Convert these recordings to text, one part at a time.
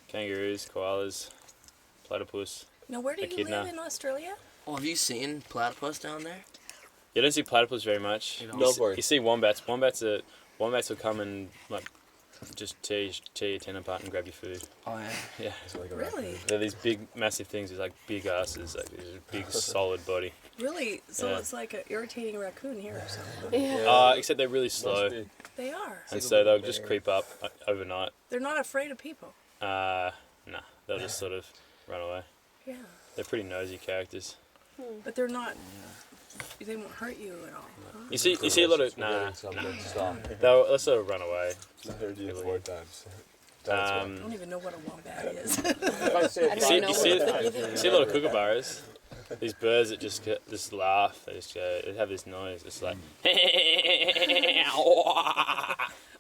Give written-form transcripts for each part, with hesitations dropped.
kangaroos, koalas, platypus, Now, where do you echidna. live in Australia? Well, have you seen platypus down there? You don't see platypus very much. You You, don't? Melbourne. you see wombats. Wombats will come and like just tear your tin apart and grab your food. Oh yeah. Yeah. So like a Really? raccoon. They're these big, massive things with like big asses, like this big, solid body. Really? So Yeah. it's like an irritating raccoon here or something. Yeah. Except they're really Must slow, be. They are. and Like a so they'll little just bear. creep up overnight. They're not afraid of people. Nah, they'll just sort of run away. Yeah. They're pretty nosy characters. But they're not. They won't hurt you at all. Huh? You see a lot of We're getting some good stuff. they'll sort of run away. I heard you 4 times. That's I don't even know what a wombat is. If I say I it don't You know see, what you see a lot of kookaburras. These birds that just laugh. They have this noise. It's like.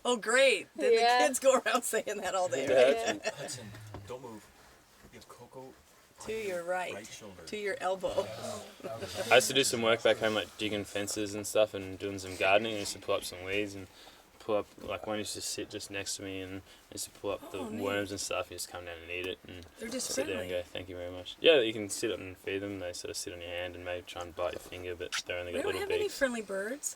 Oh, great. Then Yeah. the kids go around saying that all day. Yeah. Right? Hudson, don't move. Give Coco To your right. right shoulder. To your elbow. I used to do some work back home, like digging fences and stuff, and doing some gardening. I used to pull up some weeds and pull up, like one used to sit just next to me, and I used to pull up the Oh, neat. worms and stuff. You just come down and eat it, and They're just sit there and friendly. go, "Thank you very much." Yeah, you can sit up and feed them. They sort of sit on your hand and maybe try and bite your finger, but they're only We got don't little have any beaks. friendly birds.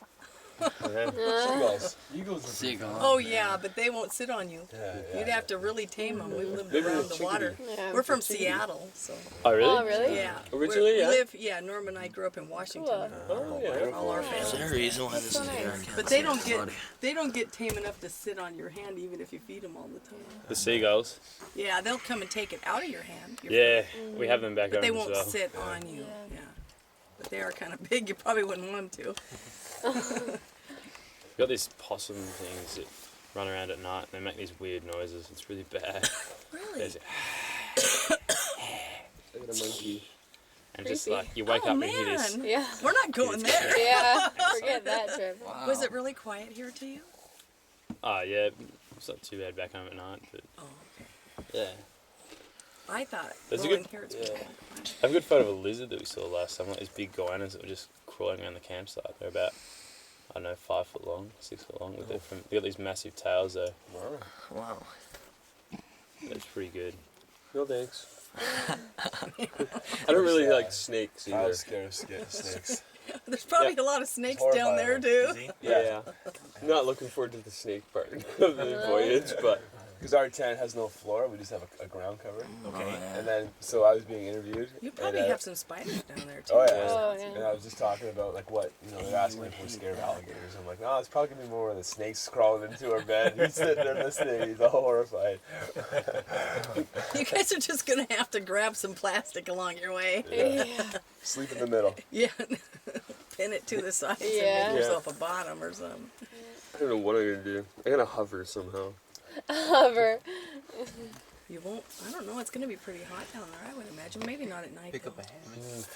Yeah. Seagulls. Eagles are Seagull. Oh, yeah, but they won't sit on you. Yeah. You'd have to really tame them. We lived Maybe around a the chickadee. water. Yeah. We're from Seattle, so Oh really? Oh, really? yeah. Originally, we yeah? live. Yeah, Norm and I grew up in Washington. Cool. Oh, yeah. All our Is family. there a reason why this so is here? nice. in But they Kansas? don't get tame enough to sit on your hand even if you feed them all the time. The seagulls. Yeah, they'll come and take it out of your hand. your Yeah, food, we have them back but home they as won't well. sit on you. Yeah. But they are kind of big. You probably wouldn't want them to. We've got these possum things that run around at night and they make these weird noises. It's really bad. Really? There's- Look at a monkey. and just Creepy. like you wake Oh up and you hear this. man, Yeah. we're not going there. Yeah. Forget that trip. Wow. Was it really quiet here to you? Oh yeah, it's not too bad back home at night, but Oh, okay. yeah. I thought. There's a well, good- in here it's yeah. pretty quiet. I have a good photo of a lizard that we saw last summer. Like these big goannas that were just crawling around the campsite. They're about, I don't know, 5 foot long, 6 foot long. With they got these massive tails though. Wow. Wow. That's pretty good. No thanks. I don't really like snakes I either. was scared of snakes. There's probably a lot of snakes It's down there horrifying. too. Is he? Yeah. I'm not looking forward to the snake part of the voyage, but because our tent has no floor, we just have a ground cover. Okay. And then, so I was being interviewed. You probably and, have some spiders down there too. Oh yeah. Oh, And yeah. I was just talking about like what, they're asking if we're scared of alligators. I'm like, no, it's probably gonna be more of the snakes crawling into our bed. He's sitting there listening. He's all horrified. You guys are just gonna have to grab some plastic along your way. Yeah. Sleep in the middle. Yeah. Pin it to the sides Yeah. and make yourself a bottom or something. I don't know what I'm gonna do. I'm gonna hover somehow. Hover. You won't. I don't know. It's gonna be pretty hot down there. I would imagine. Maybe not at night. Pick though, up a hand.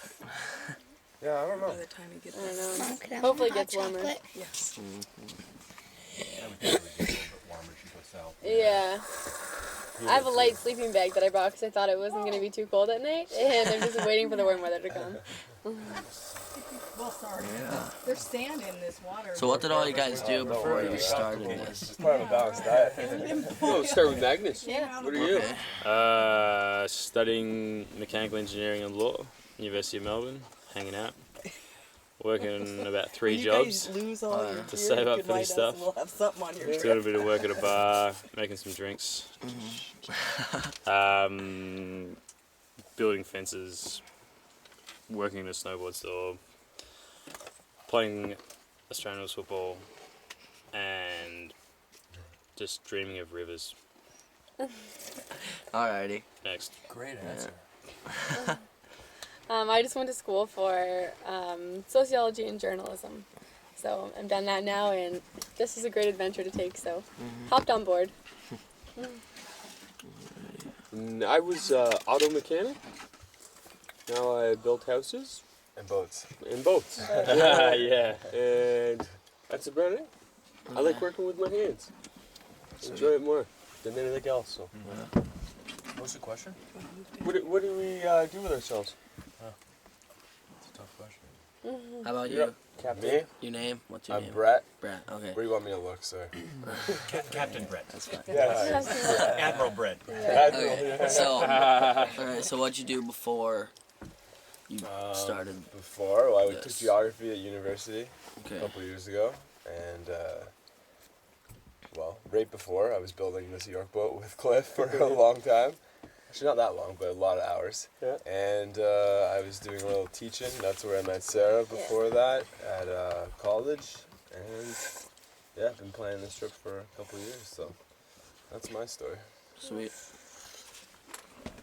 Yeah, I don't know. by the time you get I there. don't know. Mom, could I have Hopefully it some hot gets warmer. chocolate? Yes. Everything would get a little bit warmer as you go south. Yeah. I have a light sleeping bag that I brought because I thought it wasn't going to be too cold at night, and I'm just waiting for the warm weather to come. Well, sorry. There's sand in this water. So what did all you guys do before you started this? It's part of a balanced diet. Oh, start with Magnus. Yeah. What are you? Okay. Studying mechanical engineering and law, University of Melbourne, hanging out, working about 3 You jobs. guys lose all your To save up for this stuff. We'll have something on your Doing a trip. bit of work at a bar, making some drinks, building fences, working in a snowboard store, playing Australian rules football, and just dreaming of rivers. Alrighty. Next. Great answer. I just went to school for sociology and journalism. So I'm done that now, and this is a great adventure to take, so hopped on board. I was auto mechanic. Now I build houses And boats. and boats. Yeah. And that's about it. I like working with my hands. Enjoy it more than anything else. So, What's the question? what do we do with ourselves? It's a tough question. How about You're you? Me? Your name? What's your I'm name? Brett. Brett. Okay. Where do you want me to look, sir? Captain Brett. That's fine. Yeah. Admiral Brett. Okay. So, alright. So what'd you do before you started? Before, well, I took Yes. geography at university a Okay. couple years ago, and well, right before I was building this York boat with Cliff for a long time. Actually, not that long, but a lot of hours. Yeah. And I was doing a little teaching. That's where I met Sarah before that at college. And yeah, I've been planning this trip for a couple years, so that's my story. Sweet.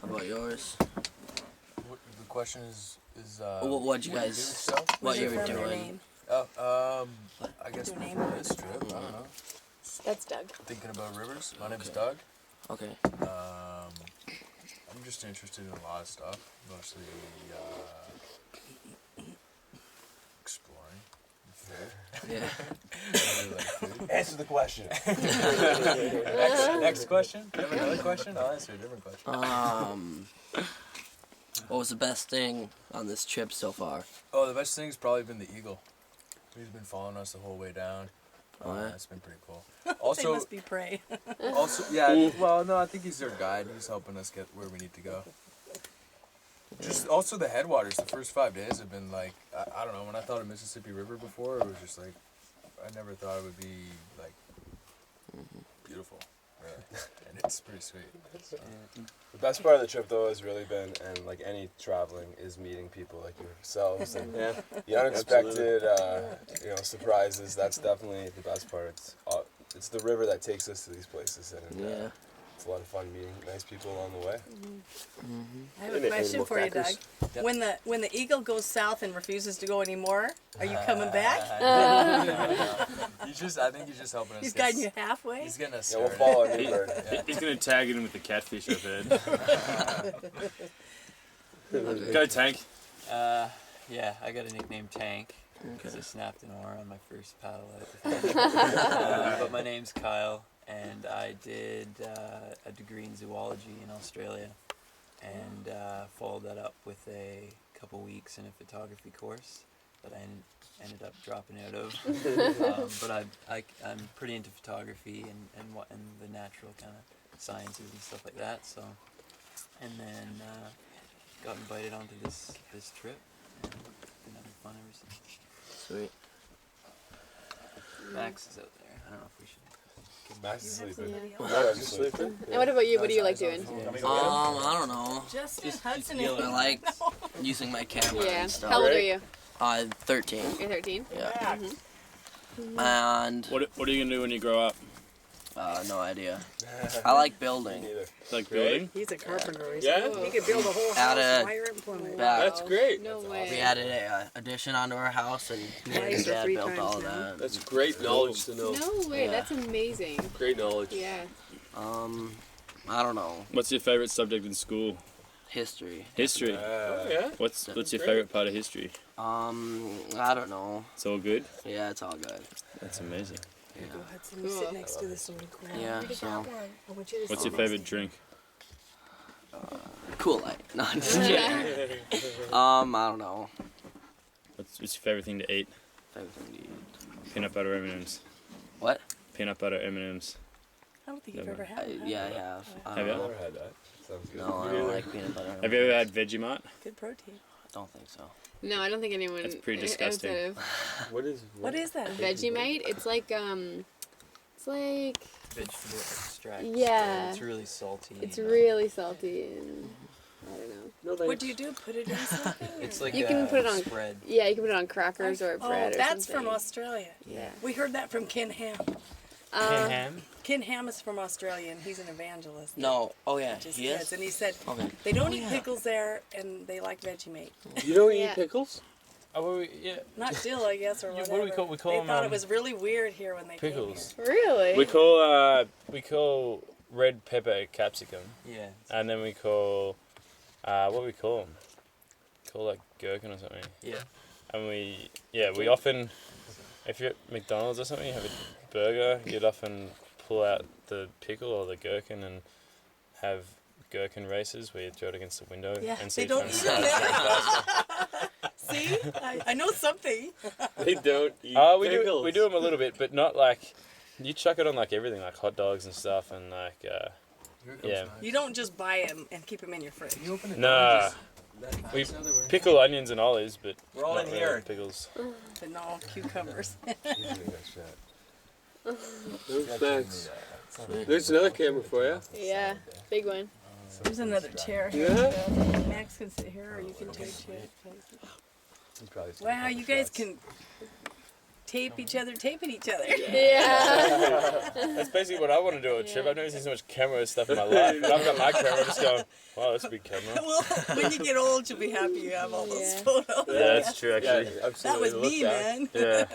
How about yours? The question is What'd you what guys? do yourself? What Was you it were from your doing? name? Oh, I guess Your before name? this trip, I don't know. That's Doug. Thinking about rivers. My name's Okay. Doug. Okay. I'm just interested in a lot of stuff, mostly exploring. Food. Yeah. I really like food. Answer the question. Next question. You have another question? I'll answer a different question. What was the best thing on this trip so far? Oh, the best thing's probably been the eagle. He's been following us the whole way down. Oh, yeah? It's been pretty cool. They Also, must be prey. yeah. Well, no, I think he's our guide. He's helping us get where we need to go. Just also the headwaters. The first 5 days have been like I don't know. When I thought of Mississippi River before, it was just like I never thought it would be like beautiful, really. And it's pretty sweet. So. The best part of the trip, though, has really been, and like any traveling, is meeting people like yourselves and the unexpected, surprises. That's definitely the best part. It's the river that takes us to these places, and Yeah. it's a lot of fun meeting nice people along the way. I have a question for you, Doug. Yep. When the eagle goes south and refuses to go anymore, are you coming back? I think he's just helping us. He's get guiding you halfway. He's getting us Yeah, we'll started. follow New Bird. Yeah. He's gonna tag it in with the catfish up ahead. Go Tank. Yeah, I got a nickname Tank because I snapped an oar on my first paddle out. But my name's Kyle, and I did a degree in zoology in Australia, and followed that up with a couple weeks in a photography course that I ended up dropping out of. But I'm pretty into photography and the natural kind of sciences and stuff like that. So, and then got invited onto this trip, and been having fun ever since. Sweet. Max is out there. I don't know if we should. Max is sleeping. Yeah. No, I'm just sleeping. And what about you? What do you like doing? I don't know. Justin Hudson yell and I like using my camera Yeah. and stuff. How old are you? 13. You're 13. Yeah. And What are you gonna do when you grow up? no idea. I like building. Neither. Like building? He's a carpenter. Yeah? He could build a whole Add house, a wire and plumbing. back. That's great. No We way. added a addition onto our house, and me and Nice, Dad 3 built times all now. that. That's great knowledge to know. No way. Yeah. That's amazing. Great knowledge. Yeah. I don't know. What's your favorite subject in school? History. History. Oh, yeah? What's your favorite part of history? I don't know. It's all good. Yeah, it's all good. That's amazing. Go Hudson, you sit next to this one. Cool. Yeah, Look at so- that one. I want you to What's sit your next favorite drink? Kool-Aid. No, I'm just kidding. I don't know. What's your favorite thing to eat? Favorite thing to eat. Peanut butter M&Ms. What? Peanut butter M&Ms. I don't think you've Never. ever had one. Yeah, I have. I Have don't you? know. Never had that. Sounds good. No, I don't like peanut butter. Have you ever had Vegemite? Good protein. I don't think so. No, I don't think anyone. That's pretty outside disgusting. of What is What is that? Vegemite. It's like it's like Vegetable extract. Yeah. It's really salty. it's and, really salty and I don't know. No, What do you do? Put it in something? It's like You a can put it on- spread. Yeah, you can put it on crackers or Oh, bread or that's something. from Australia. Yeah. We heard that from Ken Ham. Ham. Ken Ham is from Australia, and he's an evangelist. No. Oh yeah. Just He kids. is. And he said Okay. they don't eat pickles there, and they like Vegemite. You don't Yeah. eat pickles? Not dill, I guess, or Yeah, whatever. what do we call they them, thought it was really weird here when they pickles. Really? We call red pepper capsicum, Yeah. and then we call what do we call them? Call like gherkin or something. Yeah. And we often, if you're at McDonald's or something, you have a burger, you'd often pull out the pickle or the gherkin and have gherkin races where you throw it against the window Yeah, and see they which don't one eat slides them. through faster. See, I know something. They don't eat We pickles. do them a little bit, but not like you chuck it on like everything, like hot dogs and stuff, and like Here comes Yeah. knives. You don't just buy them and keep them in your fridge. You open it. nah. We Knives everywhere. pickle onions and olives, but We're all not in really here. pickles. But no cucumbers. There's Max. There's another camera for you. Yeah, big one. There's another chair here. Yeah. Max can sit here, or you can take chair. He's probably Wow, you guys can taping each other. Yeah. That's basically what I want to do on a trip. I've never seen so much camera stuff in my life. But I've got my camera, I'm just going, wow, that's a big camera. Well, when you get old, you'll be happy you have all those Yeah. photos. Yeah, that's true, actually. That was me, man. Yeah.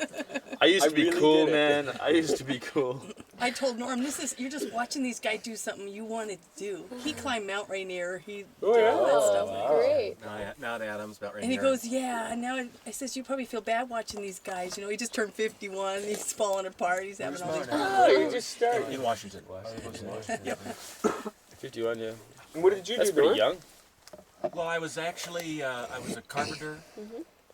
I used to I be really cool, did it. man. I used to be cool. I told Norm, you're just watching these guys do something you wanted to do. He climbed Mount Rainier. He Oh, did yeah? all that Oh, stuff. great. Mount Adams, Mount Rainier. And he goes, yeah. And now I says, you probably feel bad watching these guys. You know, he just turned 51. He's falling apart. He's having all these. Oh, you just started. in Washington. Yep. 51, yeah. And what did you That's do, pretty Norm? young. Well, I was actually I was a carpenter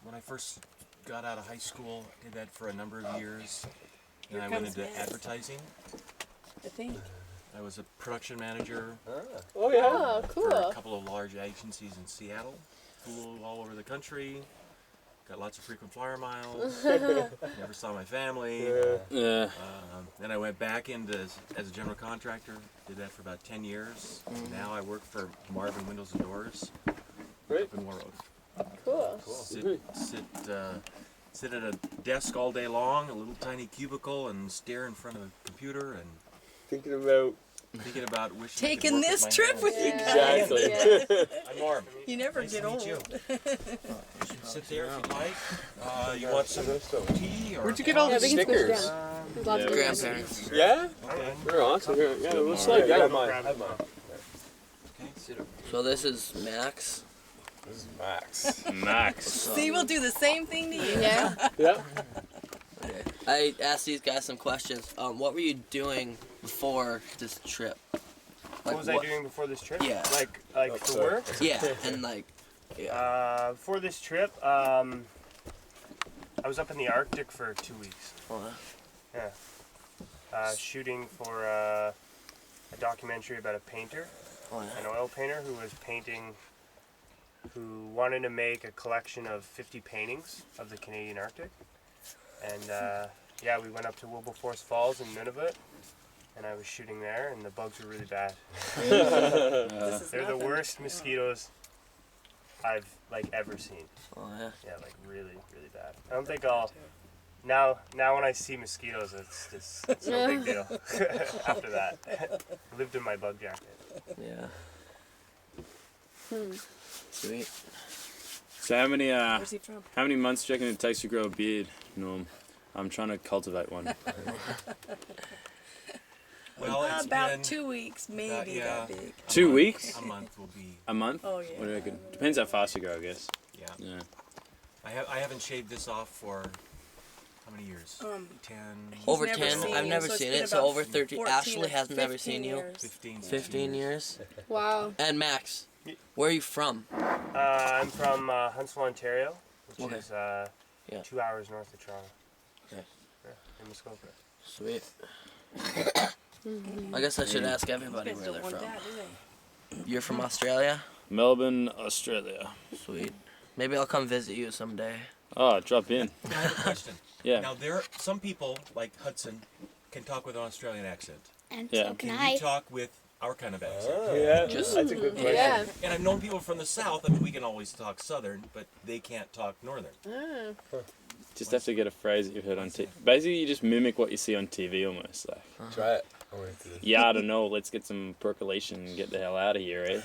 when I first got out of high school. Did that for a number of years. Here And I went comes into Matt. advertising. I think. I was a production manager Oh, yeah. Oh, for a cool. couple of large agencies in Seattle. Flew all over the country. Got lots of frequent flyer miles. Never saw my family. Yeah. Then I went back into as a general contractor. Did that for about 10 years. Now I work for Marvin Windows and Doors. Great. Up in War Road. Cool. Sit at a desk all day long, a little tiny cubicle, and stare in front of a computer and Thinking about. thinking about wishing I could Taking work this my trip hands. with you Yeah. guys. Yeah. I'm Norm. You never Nice get to meet old. you. Sit there if you like. You want some tea or? Where'd you get all Yeah, the we can switch stickers? down. There's lots of Grandparents. Yeah? Okay. They're awesome. Yeah, let's slide down mine. Okay. Sit up. So this is Max. This is Max. Max. See, we'll do the same thing to you. Yeah. Yeah. Okay. I asked these guys some questions. What were you doing before this trip? What was I doing before this trip? Yeah. Like for work? Yeah, and like, yeah. Before this trip, I was up in the Arctic for 2 weeks. Oh, Shooting for a documentary about a painter, oh, an yeah. oil painter who wanted to make a collection of 50 paintings of the Canadian Arctic. And yeah, we went up to Wilberforce Falls in Nunavut, and I was shooting there, and the bugs were really bad. This is They're the nothing. worst mosquitoes I've ever seen. Oh, yeah. Yeah, really bad. I don't think I'll. Now when I see mosquitoes, it's no big deal. After that, lived in my bug jacket. Yeah. Sweet. So how Where's he from? many months do you reckon it takes to grow a beard, Norm? I'm trying to cultivate one. Well, it's About been 2 weeks, maybe yeah. that big. 2 weeks? A month will be. A month? Oh yeah. What do you reckon? Depends how fast you grow, I guess. Yeah. Yeah. I haven't shaved this off for how many years? 10, Over never 10. seen I've you, never so it's seen been it. So about over 30. 14 Ashley or has never 15 seen you. years. 15. 15 years. Wow. And Max, where are you from? I'm from Huntsville, Ontario, which Okay. is Yeah. 2 hours north of Toronto. Okay. Yeah, in Muskoka. Sweet. I guess I should ask You everybody guys where don't they're want from. that, do they? You're from Australia? Melbourne, Australia. Sweet. Maybe I'll come visit you someday. Oh, drop in. I have a question. Yeah. Now some people like Hudson can talk with an Australian accent. And Yeah. so can Can I. you talk with our kind of accent? Yeah. Just- That's a good question. Yeah. And I've known people from the south. I mean, we can always talk southern, but they can't talk northern. Just have to get a phrase that you've heard on TV. Basically, you just mimic what you see on TV almost. Like, Try it. I want to do this. yeah, I don't know. Let's get some percolation and get the hell out of here, eh?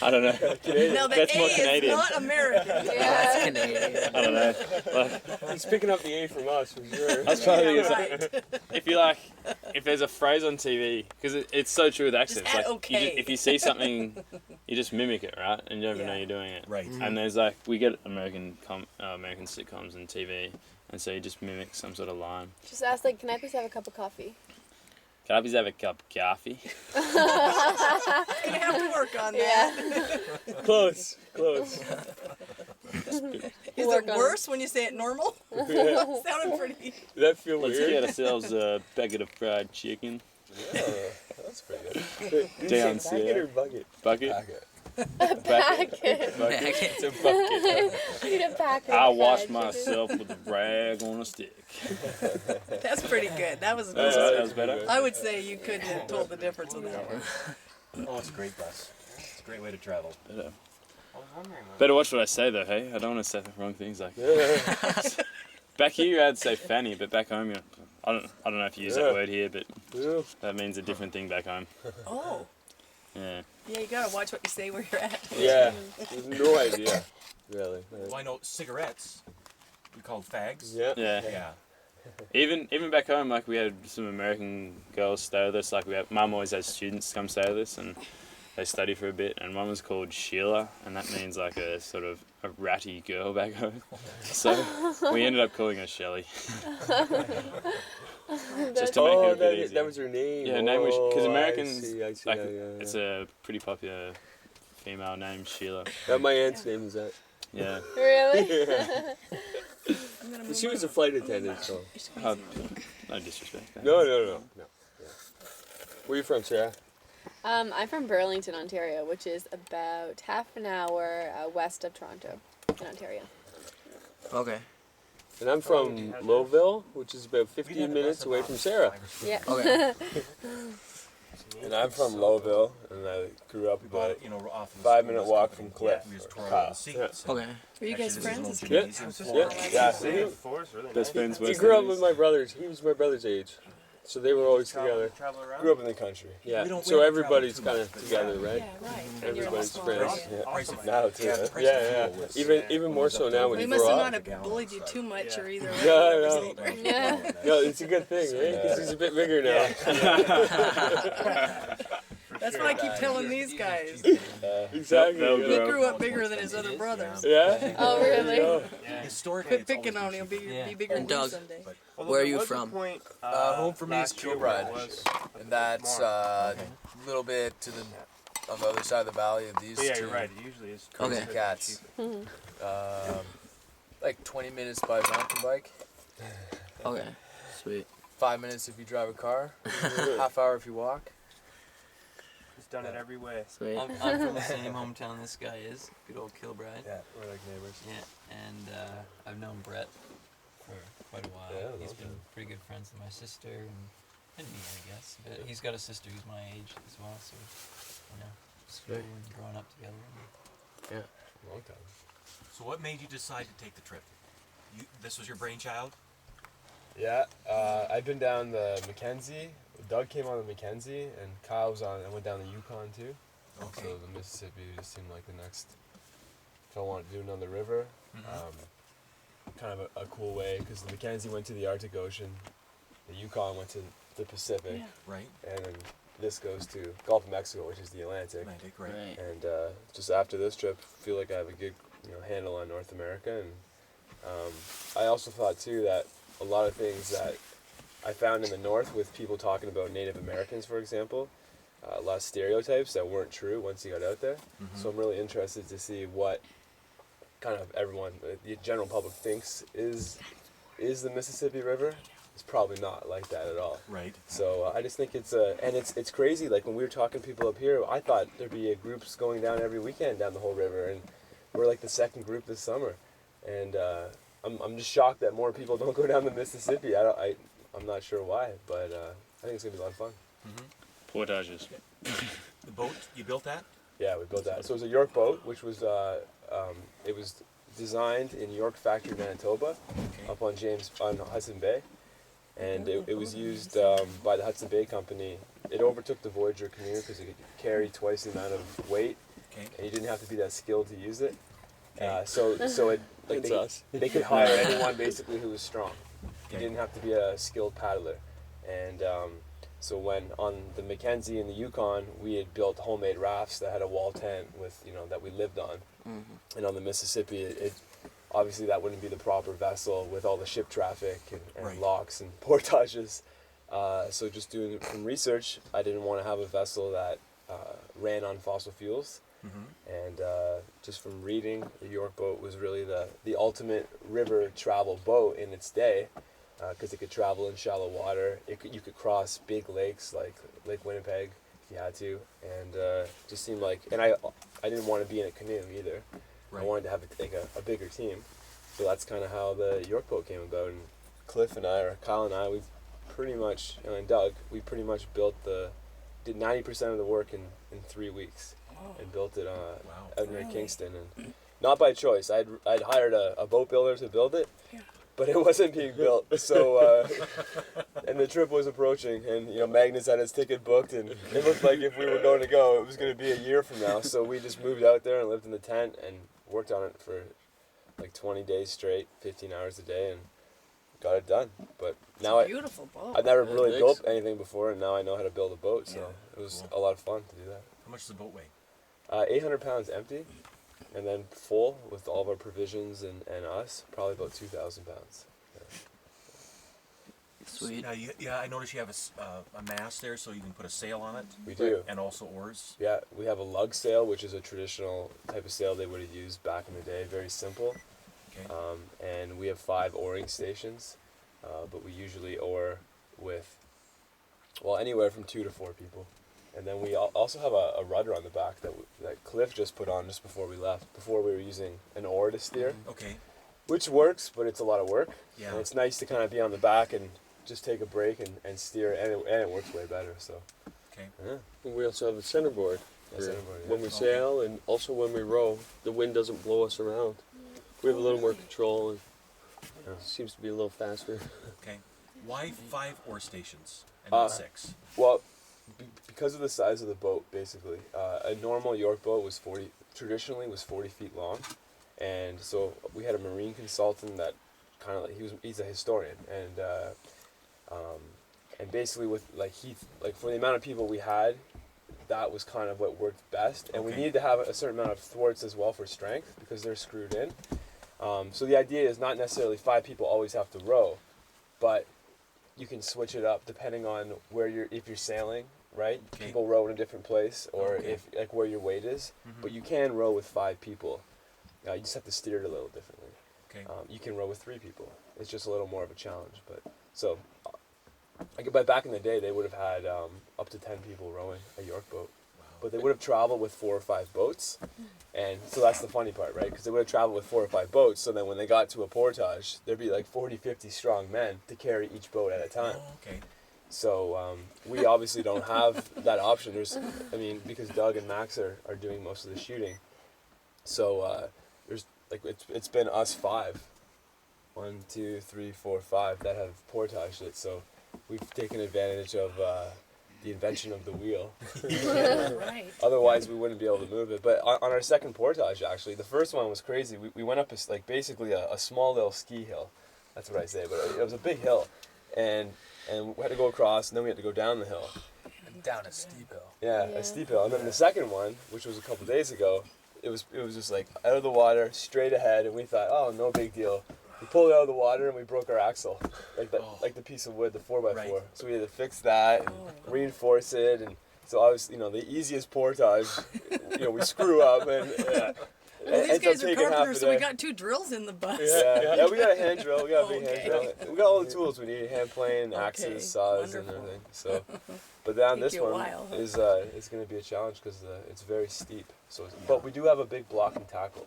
I don't know. Now the That's A more is Canadian. not American. That's Yeah. Canadian. I don't know. Like, He's picking up the A from us for sure. I was trying to Yeah, think of right. if you like, if there's a phrase on TV, because it's so true with accents. add Like, okay. if you see something, you just mimic it, right? And you never know Yeah. you're doing it. Right. And there's like, we get American sitcoms and TV, and so you just mimic some sort of line. Just ask like, can I please have a cup of coffee? Can I please have a cup of coffee? Gonna have to work on that. Yeah. Close. Close. Is Work it on worse when you say it normal? Yeah. Sounded pretty. Did that feel Let's weird? get ourselves a packet of fried chicken. Yeah, that's pretty good. Did you Down say packet or south. bucket? Bucket? Packet. Packet. Bucket. It's a bucket. Eat a packet. I of wash fried myself with a rag on a stick. That's pretty good. That was. That was better. I would say you couldn't have told the difference with that one. Oh, it's great, Gus. It's a great way to travel. Better. I was wondering. Better watch what I say though, hey? I don't want to say the wrong things like back here I'd say fanny, but back home I don't know if you use that word here, but Yeah. that means a different thing back home. Oh. Yeah. Yeah, you gotta watch what you say where you're at. Yeah. There's no idea. Really. Well, I know cigarettes. We called fags. Yeah. Yeah. Yeah. Even back home, like we had some American girls stay with us. Like Mum always has students come stay with us, and they study for a bit. And one was called Sheila, and that means like a sort of a ratty girl back home. So we ended up calling her Shelley. Just to make Oh, it a bit easier. that was her name. Yeah, her name was because Oh, Americans I see, like yeah. it's a pretty popular female name, Sheila. Yeah, my aunt's name is that. Yeah. Really? I'm gonna move She was on. a flight attendant, so. Oh, no disrespect. No. Yeah. Where you from, Sarah? I'm from Burlington, Ontario, which is about half an hour west of Toronto, in Ontario. Okay. And I'm from Lowville, which is about 15 minutes away from Sarah. Yeah. Okay. And I'm from Lowville, and I grew up We bought about it, you know, off of the 5-minute school walk bus from company. Cliff. We just or tore all Kyle. the seats. Okay. Were you guys Actually, friends there's as no kids? gymnasium Yeah. for it. Yeah. Before it's really Best nice. friends He worst grew up enemies. with my brothers. He was my brother's age. So they were always together. Travel around. Grew up in the country. Yeah. We so don't everybody's travel kind too of much, but together, yeah. right? Yeah, right. And you're in a Everybody's small friends. area. Yeah. Price of- Now too. yeah, huh? price Yeah, of yeah. fuel was- Even more so now when We you must grow have up. not have bullied you too much, or either. Yeah, I way. know. Yeah. No, it's a good thing, eh? Because he's a bit bigger now. That's what I keep telling these guys. Exactly. They'll yeah. He grow. grew up bigger than his other brothers. Yeah. Oh, really? Yeah. Historically, Quit it's picking always on him. He'll Yeah. be bigger And than you Doug. someday. Although Where are there you was a from? point, Home for me is last year where it Kilbride, was- and that's more. a little bit to the on the other side of the valley of these But yeah, two you're right. It usually is. crazy Okay. cats. Like 20 minutes by mountain bike, Okay. Sweet. 5 minutes if you drive a car, half hour if you walk. He's done it every way. Sweet. I'm from the same hometown this guy is, good old Kilbride. Yeah, we're like neighbors. Yeah, and I've known Brett for quite a while. Yeah, He's okay. been pretty good friends with my sister and me, I guess. But he's got a sister who's my age as well, so you know, school and growing up together. Long time. So what made you decide to take the trip? This was your brainchild? Yeah, I've been down the Mackenzie. Doug came on the Mackenzie, and Kyle was on. I went down the Yukon too. Okay. So the Mississippi just seemed like the next. If I wanted to do another river, kind of a cool way because the Mackenzie went to the Arctic Ocean, the Yukon went to the Pacific, Right. and then this goes to Gulf of Mexico, which is the Atlantic. Atlantic, right. Right. And just after this trip, I feel like I have a good handle on North America. And I also thought too that a lot of things that I found in the North with people talking about Native Americans, for example, a lot of stereotypes that weren't true once you got out there. So I'm really interested to see what kind of everyone, the general public, thinks is the Mississippi River. It's probably not like that at all. Right. So I just think it's it's crazy. Like when we were talking to people up here, I thought there'd be groups going down every weekend down the whole river, and we're like the second group this summer. And I'm just shocked that more people don't go down the Mississippi. I'm not sure why, but I think it's gonna be a lot of fun. Portages. The boat, you built that? Yeah, we built that. So it was a York boat, which was it was designed in York Factory, Manitoba, up on Hudson Bay, and it was used by the Hudson Bay Company. It overtook the Voyager canoe because it could carry twice the amount of weight, Okay. and you didn't have to be that skilled to use it. Okay. So it like That's us. they could hire anyone basically who was strong. You Okay. didn't have to be a skilled paddler, and so when on the Mackenzie and the Yukon, we had built homemade rafts that had a wall tent with that we lived on, and on the Mississippi, it obviously that wouldn't be the proper vessel with all the ship traffic and Right. locks and portages. So just doing some research, I didn't want to have a vessel that ran on fossil fuels. And just from reading, the York boat was really the ultimate river travel boat in its day, because it could travel in shallow water. You could cross big lakes like Lake Winnipeg if you had to, and just seemed like. And I didn't want to be in a canoe either. I wanted to have a bigger team, so that's kind of how the York boat came about. And Cliff and I, or Kyle and I, we pretty much, and Doug, we pretty much did 90% of the work in 3 weeks. And built it out near Kingston, and not by choice. I'd hired a boat builder to build it, but it wasn't being built. So and the trip was approaching, and Magnus had his ticket booked, and it looked like if we were going to go, it was going to be a year from now. So we just moved out there and lived in the tent and worked on it for like 20 days straight, 15 hours a day, and got it done. But now beautiful boat. I've never really built anything before, and now I know how to build a boat. So it was a lot of fun to do that. How much does the boat weigh? 800 pounds empty, and then full with all of our provisions and us, probably about 2,000 pounds. Sweet. Yeah, I noticed you have a mast there, so you can put a sail on it. We do. And also oars. Yeah, we have a lug sail, which is a traditional type of sail they would have used back in the day. Very simple. Okay. And we have 5 oaring stations, but we usually oar with, anywhere from 2 to 4 people. And then we also have a rudder on the back that Cliff just put on just before we left, before we were using an oar to steer. Okay. Which works, but it's a lot of work. Yeah. And it's nice to kind of be on the back and just take a break and steer, and it works way better. So. Okay. Yeah. And we also have a centerboard. Yeah, centerboard, yeah. When we sail, and also when we row, the wind doesn't blow us around. We have a little more control, and it seems to be a little faster. Okay. Why 5 oar stations and not 6? Well, because of the size of the boat, basically, a normal York boat traditionally was 40 feet long, and so we had a marine consultant that kind of he's a historian, and basically with for the amount of people we had, that was kind of what worked best, and we needed to have a certain amount of thwarts as well for strength because they're screwed in. So the idea is not necessarily 5 people always have to row, but you can switch it up depending on if you're sailing, right? Okay. People row in a different place, or if where your weight is. But you can row with 5 people. You just have to steer it a little differently. Okay. You can row with 3 people. It's just a little more of a challenge. But so, but back in the day, they would have had up to 10 people rowing a York boat. But they would have traveled with 4 or 5 boats, and so that's the funny part, right? Because they would have traveled with 4 or 5 boats, so then when they got to a portage, there'd be like 40, 50 strong men to carry each boat at a time. Oh, okay. So we obviously don't have that option. Because Doug and Max are doing most of the shooting. So it's been us 5, 1, 2, 3, 4, 5 that have portaged it. So we've taken advantage of the invention of the wheel. Right. Otherwise, we wouldn't be able to move it. But on our second portage, actually, the first one was crazy. We went up basically a small little ski hill. That's what I say, but it was a big hill, and we had to go across, and then we had to go down the hill. And down a steep hill. Yeah, a steep hill. And then the second one, which was a couple days ago, it was just like out of the water, straight ahead, and we thought, oh, no big deal. We pulled it out of the water and we broke our axle, like the piece of wood, the 4x4. Right. So we had to fix that and reinforce it, and so I was, the easiest portage, we screw up and. Well, these guys are taking half carpenters, a so we day. got 2 drills in the bus. Yeah, we got a hand drill. We got a big hand Okay. drill. We got all the tools we need: hand plane, axes, saws, and Wonderful. everything. So, but then Take this you a one while, huh? is it's going to be a challenge because it's very steep. So, but we do have a big block and tackle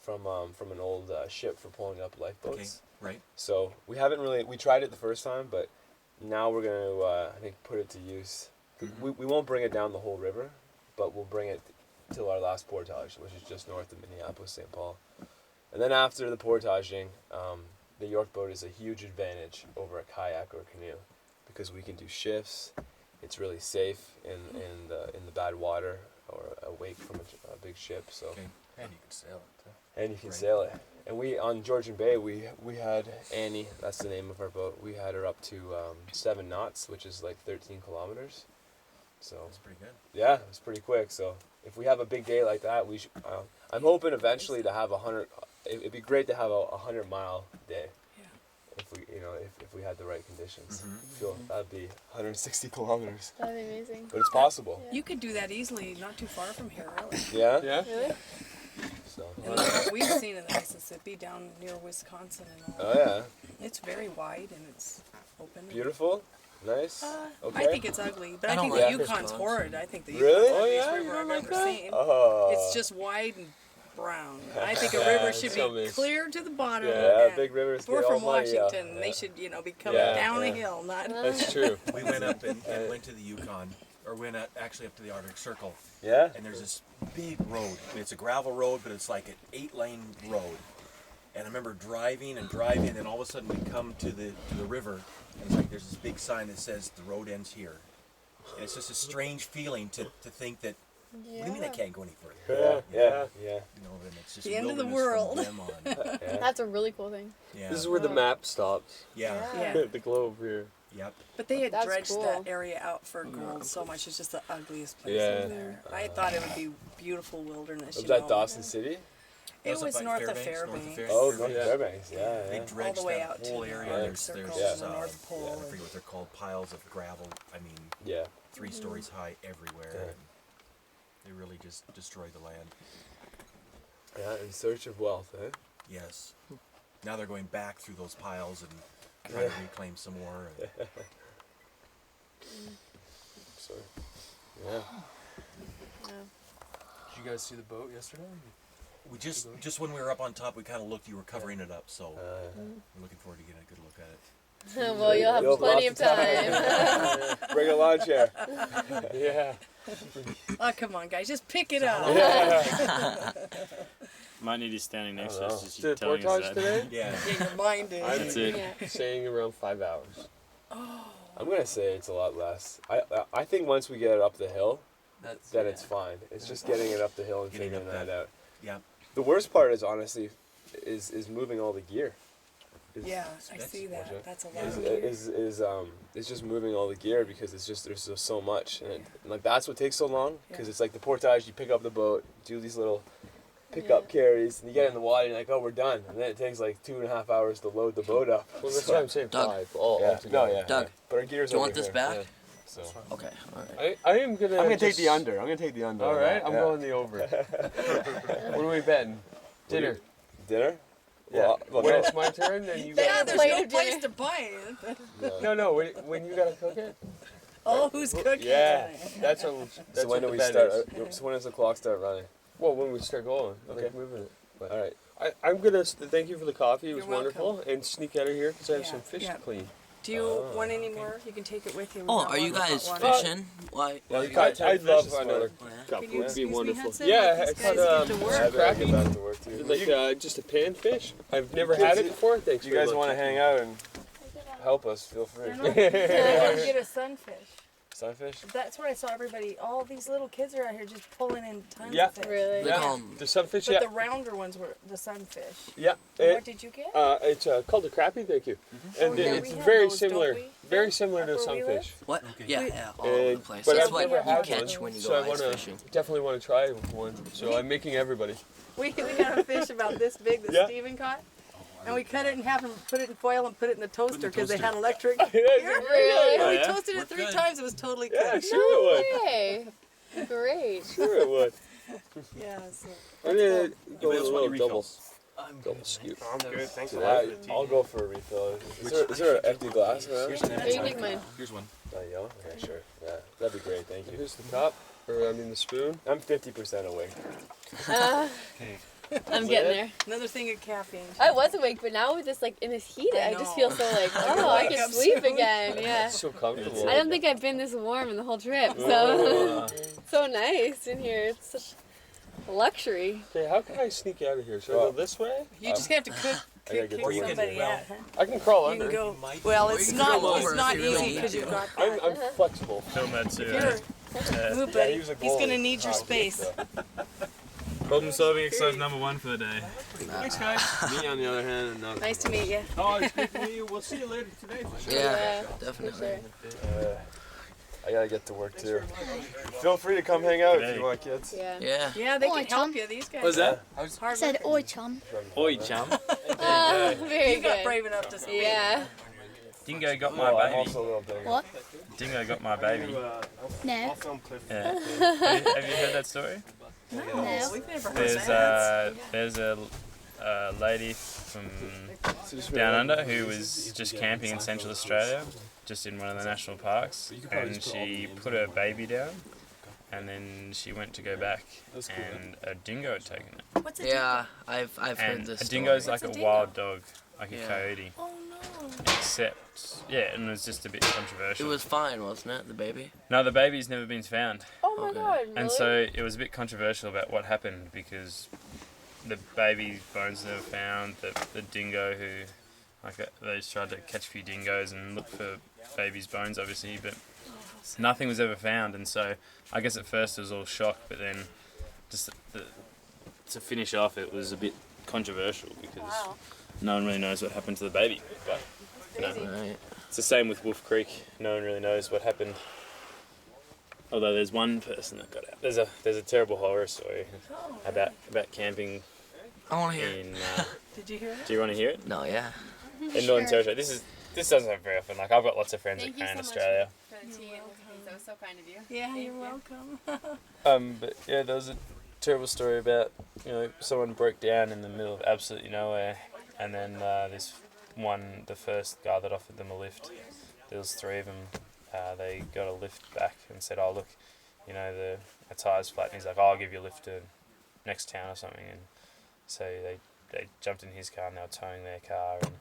from an old ship for pulling up lifeboats. Okay. Right. So we haven't really tried it the first time, but now we're going to I think put it to use. We won't bring it down the whole river, but we'll bring it till our last portage, which is just north of Minneapolis, St. Paul. And then after the portaging, the York boat is a huge advantage over a kayak or a canoe because we can do shifts. It's really safe in the bad water or a wake from a big ship. So Okay. And you can sail it too. and you can Right. sail it. And we on Georgian Bay we had Annie. That's the name of our boat. We had her up to 7 knots, which is like 13 kilometers. So That's pretty good. yeah, it's pretty quick. So if we have a big day like that, we should. I'm hoping eventually to have 100. It'd be great to have a 100-mile day. Yeah. you know, if we had the right conditions. Mhm. I feel that'd be 160 kilometers, That'd be amazing. but it's possible. You could do that easily, not too far from here, really. Yeah. Yeah. Really? So. And what we've seen in the Mississippi down near Wisconsin and all. Oh yeah. It's very wide and it's open. Beautiful. Nice. Okay. I think it's ugly, but I I, don't think like the Yukon's Wisconsin. horrid. I think the Really? Yukon's Oh, ugliest yeah? You river don't I've like ever that? seen. Oh. It's just wide and brown. I think a Yeah, river should some be is. clear to the bottom. Yeah, and big rivers We're get all from muddy, yeah. Washington. Yeah. They should, be coming Yeah, down yeah. a hill, not. That's true. We went up and went to the Yukon, or went actually up to the Arctic Circle, Yeah. and there's this big road. I mean, it's a gravel road, but it's like an 8-lane road. And I remember driving, and then all of a sudden we come to the river, and it's like there's this big sign that says the road ends here. And it's just a strange feeling to think that, what do you mean I can't go any further? Yeah. You know, and it's just The end of the wilderness from world. them on. Yeah. That's a really cool thing. Yeah. This is where the map stops. Yeah. Yeah. The globe here. Yep. But they had That's dredged cool. that area out for gold so much. It's just the ugliest place Yeah. in there. I thought it would be beautiful wilderness. Was you that know. Dawson City? It Up was by north of Fairbanks, Fairbanks. Oh, Fairbanks. North Yeah. Fairbanks. Yeah. They Yeah. dredged All the way that out to whole the area. Arctic There's, Circle there's, and the North Pole. I and- forget what they're called, piles of gravel. I mean, Yeah. 3 stories high everywhere. Yeah. And they really just destroyed the land. Yeah. In search of wealth, eh? Yes. Now they're going back through those piles and trying to reclaim some more. And So. Yeah. Did you guys see the boat yesterday? we just when we were up on top, we kind of looked. You were covering it up, so Uh, I'm looking forward to getting a good look at it. Well, you'll have You'll have plenty of lots of time. bring a lawn chair. Yeah. Oh, come on, guys. Just pick it up. Might need you standing next to I us. don't Just Did the telling us portage that. today? Yeah. Yeah, your mind is. That's it. Yeah. Saying around 5 hours. I'm gonna say it's a lot less. I think once we get it up the hill, That's then it's fine. It's just getting it up the hill and Getting figuring up that that- out. Yeah. The worst part is honestly, is moving all the gear. Yeah, I That's- see that. That's a lot Is, of gear. it's just moving all the gear because it's just there's just so much and like that's what takes so long because Yeah. it's like the portage, you pick up the boat, do these little pickup carries, and you get in the water and you're like, oh, we're done, and then it takes like 2.5 hours to load the boat up. Well, that's why I'm saying Doug. 5 all Yeah, altogether. no, yeah. Doug, yeah. But our gears do you over want this here, back? Yeah. So Okay, alright. I am gonna. I'm gonna take just- the under. I'm gonna take the under. All on right, that, I'm yeah. going the over. What are we betting? Dinner. Dinner. Yeah. Well, When no. it's my turn, then you. Yeah, gotta there's plate no of place dinner. to buy it. No, when you gotta cook it. Oh, who's cooking? Yeah, tonight? that's a. That's So when what do the we bet start? is. So when does the clock start running? Well, when we start going, Okay. like moving it. All right. I'm gonna thank you for the coffee. It was You're welcome. wonderful, and sneak out of here because I have Yeah, some fish yeah. to clean. Do you want any more? You can take it with you. Oh, We've got are you one guys hot water. fishing? Why? Yeah, I'd love another Oh, yeah. cup. Can you Would be excuse me, wonderful. Hudson? Yeah, Let I these guys caught get to work. I better crappie. get back to work too. Like just a pan fish. I've never had it before. Thanks. you guys want to hang out and help us? Feel free. I get a sunfish. Sunfish. That's where I saw everybody. All these little kids are out here just pulling in tons Yeah. of fish. Really? They call 'em- The sunfish, But yeah. the rounder ones were the sunfish. Yeah. What did you get? It's called a crappie, thank you. And yeah, it's we have very those, similar, don't we? very similar to Up where we live? sunfish. What? Yeah, yeah, all over the And- place. but That's I've what never you had catch one, when you so go I ice wanna fishing. definitely want to try one. So I'm making everybody. We got a fish about this big that Yeah. Steven caught. And we cut it in half and put it in foil and put it in the toaster because they had electric. Really? And we yeah? toasted it 3 times. It was totally Yeah, cooked. sure it would. Hey, great. Sure it would. Yeah. So I'm gonna go Anybody with a else want little your double refills? scoop. I'm good. Thanks a Yeah, lot. I'll go for a refill. Is there an empty glass around? Here's an Here, empty you one. take mine. Here's one. Yeah, okay, sure. Yeah, that'd be great. Thank you. Here's the cup, or I mean the spoon. I'm 50% awake. I'm getting there. Another thing of caffeine. I was awake, but now with this, like, in this heat, I I just know. feel so like, You're oh, I wake can up sleep soon. again. Yeah. So comfortable. I don't think I've been this warm in the whole trip. So, so nice in here. It's such a luxury. Okay, how can I sneak out of here? Should I go this way? You just have to I gotta kick get to work. somebody Well, out. Huh? I can crawl You under. can go. Might- Well, Or it's you can not. come It's over not if you really easy need because to. you've got. I'm flexible. Film that too. Here, move, buddy. use a He's gonna goalie. need your space. Problem solving exercise number 1 for the day. Thanks, guys. Me, on the other hand, and not. Nice to meet you. Oh, it's good to meet you. We'll see you later today. For sure. Yeah, For definitely. sure. I gotta get to work too. Feel free to come hang out if you want, kids. Yeah. Yeah. Yeah, they Oh, can chum. help you. These guys. What's that? Hard Said workers. oi chum. Oi, chum. Oh, very You got good. brave enough to say. Yeah. Dingo got my I'm baby. also a little big. What? Dingo got my baby. No. Yeah. Have you heard that story? No. We've never heard There's that. there's a lady from down under who was just camping in Central Australia, just in one of the national parks, and she put her baby down, and then she went to go back, and a dingo had taken it. What's a Yeah, I've heard And this a story. dingo's like What's a a wild dog, like Yeah. a coyote, Oh no. except and it was just a bit controversial. It was fine, wasn't it? The baby. No, the baby's never been found. Oh my Okay. god, really? And so it was a bit controversial about what happened because the baby's bones were never found. The dingo who, they tried to catch a few dingoes and look for baby's bones, obviously, but nothing was ever found. And so I guess at first it was all shock, but then just to finish off, it was a bit controversial because Wow. no one really knows what happened to the baby. But you know, Crazy. Right. it's the same with Wolf Creek. No one really knows what happened. Although there's one person that got out. There's a terrible horror story about camping I want to hear. It. in. Did you hear it? Do you want to hear it? No, yeah. In Northern Territory. This doesn't happen very often. Like I've got lots of friends that camp in Australia. For the tea. That was so kind of you. Yeah, you're welcome. But yeah, there was a terrible story about someone broke down in the middle of absolutely nowhere, and then the first guy that offered them a lift, there was three of them. They got a lift back and said, "Oh look, the tire's flat." And he's like, "Oh, I'll give you a lift to next town or something." And so they jumped in his car and they were towing their car and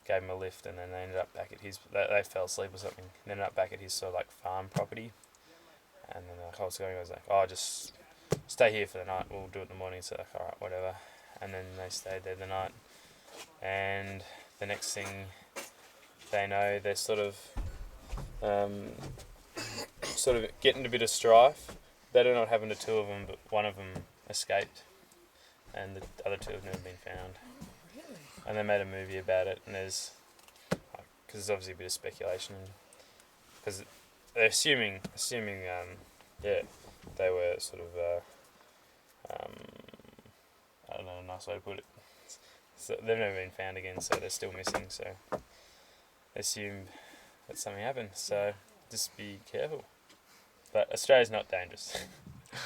gave him a lift, and then they ended up back at his. They fell asleep or something. They ended up back at his sort of like farm property, and then like, "What's going on?" I was like, "Oh, just stay here for the night. We'll do it in the morning." So like, all right, whatever. And then they stayed there the night, and the next thing they know, they're sort of getting a bit of strife. They don't know what happened to two of them, but one of them escaped, and the other two have never been found. And they made a movie about it, and because there's obviously a bit of speculation, because they're assuming, they were sort of, I don't know, a nice way to put it. So they've never been found again, so they're still missing. So they assume that something happened. So just be careful. But Australia's not dangerous.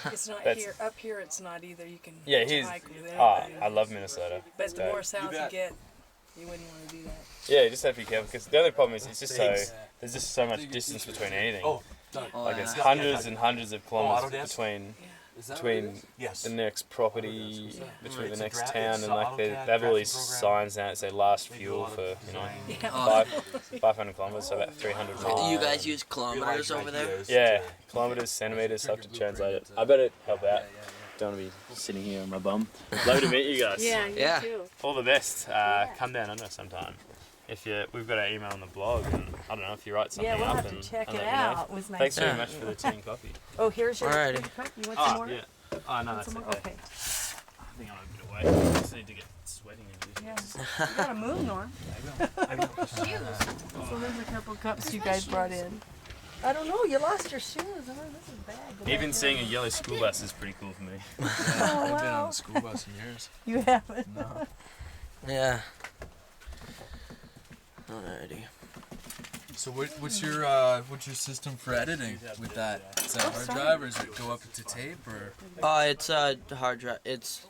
It's not That's- here. Up here, it's not either. You can Yeah, here's. hike with it. I love Minnesota. But It's the dope. more south you get, you wouldn't want to do that. Yeah, you just have to be careful because the only problem is it's just there's just so much distance between anything. Oh, Like yeah. it's hundreds and hundreds of kilometers Autodesk? between Is that between Yes. the next property, between It's the a next dra- town, it's and a like they AutoCAD have all these graphic signs now that say last fuel for Yeah. 500 kilometers, so about 300 miles. You guys use kilometers over there? Yeah, kilometers, centimeters, have to translate it. I better help out. Don't want to be sitting here on my bum. Lovely to meet you guys. Yeah, you Yeah. too. All the best. Come down under sometime. We've got our email on the blog, and I don't know if you write something Yeah, we'll up have to and check and it let me know. out. It was nice. Thanks very Yeah. much for the tea and coffee. Oh, here's your Alrighty. cup. You want some more? Yeah. Oh no, that's Some more? okay. Okay. I think I'm a bit away. I just need to get sweating in here. Yeah. You gotta move, Norm. So there's a couple cups you guys brought in. I don't know. You lost your shoes. Oh, this is bad. Go back Even there. seeing a yellow school bus is pretty cool for me. Oh, I've been wow. on the school bus in years. You haven't. No. Yeah. Alrighty. So what's your system for editing with that? Is that hard drive or does it go up to tape or It's a hard drive. It's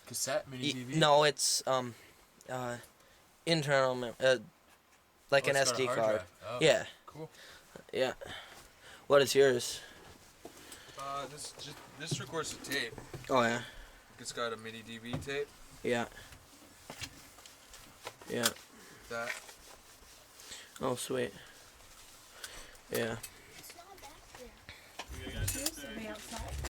cassette, mini DV? no, it's internal like Oh, an it's got a SD hard card. drive. Oh, Yeah. Cool. Yeah. What is yours? This records the tape. Oh yeah. It's got a mini DV tape. Yeah. Yeah. That. Oh sweet. Yeah.